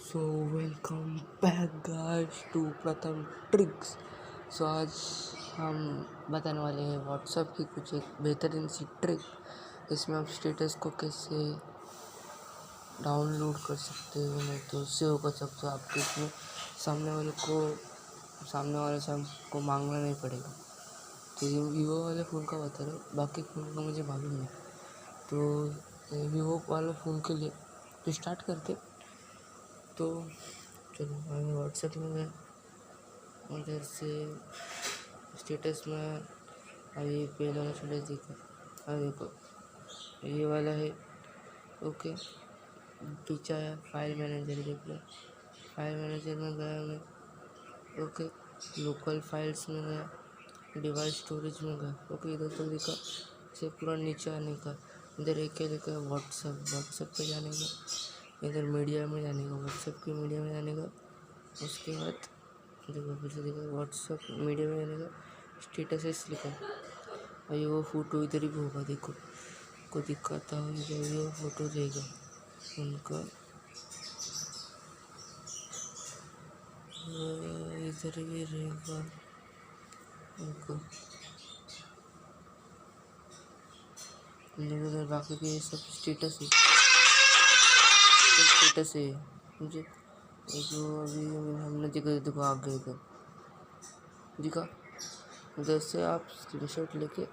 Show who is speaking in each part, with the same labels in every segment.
Speaker 1: So welcome back guys to Pratham tricks. So आज हम बताने वाले हैं व्हाट्सएप की कुछ एक बेहतरीन सी ट्रिक। इसमें आप स्टेटस को कैसे डाउनलोड कर सकते हो, नहीं तो सेव कर सकते हो। आपको इसमें सामने वाले से हमको मांगना नहीं पड़ेगा। तो ये वीवो वाले फ़ोन का बता रहा हूँ, बाकी फ़ोन का मुझे मालूम नहीं। तो वीवो वाले फ़ोन के लिए तो स्टार्ट करते। तो चलो मैं व्हाट्सएप में गया, उधर से स्टेटस में अभी पहले वाला स्टेटस देखा, अभी देखो ये वाला है। ओके, पीछे आया फाइल मैनेजर देख लो, फाइल मैनेजर में गया मैं। ओके, लोकल फाइल्स में गया, डिवाइस स्टोरेज में गया। ओके, इधर तो दिखा से पूरा नीचे आने का, इधर एक क्या लिखा है व्हाट्सएप पे जाने का, इधर मीडिया में जाने का, व्हाट्सएप के मीडिया में जाने का। उसके बाद देखो फिर से देखो व्हाट्सएप मीडिया में जाने का, स्टेटस लिखा और ये वो फ़ोटो इधर ही होगा। देखो को दिखाता हो, इधर वो फ़ोटो रहेगा उनका, इधर भी रहेगा उनको। इधर बाकी के सब स्टेटस है मुझे जो अभी हमने देखो आगे इधर दिखा। उधर से आप स्क्रीनशॉट लेके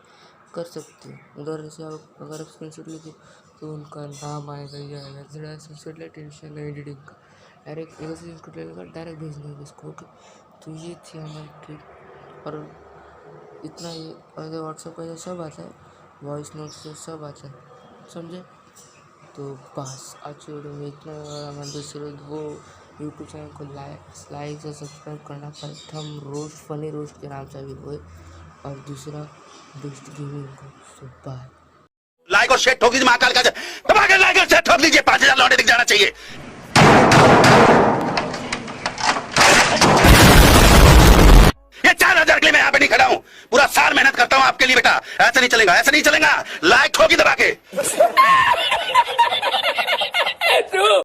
Speaker 1: कर सकते हो। उधर से आप अगर आप स्क्रीनशॉट लेके तो उनका नाम आएगा, ये आएगा। ज़रा स्क्रीनशॉट ले, टेंशन नहीं एडिटिंग का, डायरेक्ट इधर से स्क्रीनशॉट लेने का, डायरेक्ट भेजने का इसको। ओके, तो ये थी हमारी ट्रिक। और इतना ये अगर व्हाट्सएप पर सब आता है, वॉइस नोट से सब आता है, समझे। तो बस आज वीडियो में इतना। हमारे दूसरे वो यूट्यूब चैनल को लाइक और सब्सक्राइब करना। प्रथम रोस्ट फनी रोस्ट के नाम से भी वो है, और दूसरा बेस्ट गेमिंग को। सो बाय।
Speaker 2: लाइक और शेयर ठोक दीजिए, महाकाल का दबा के लाइक और शेयर ठोक दीजिए। 5000 लौटे दिख जाना चाहिए। ये 4000 के लिए मैं यहाँ पे नहीं खड़ा हूँ, पूरा साल मेहनत करता हूँ आपके लिए बेटा। ऐसा नहीं चलेगा, ऐसा नहीं चलेगा। लाइक ठोकी दबा के।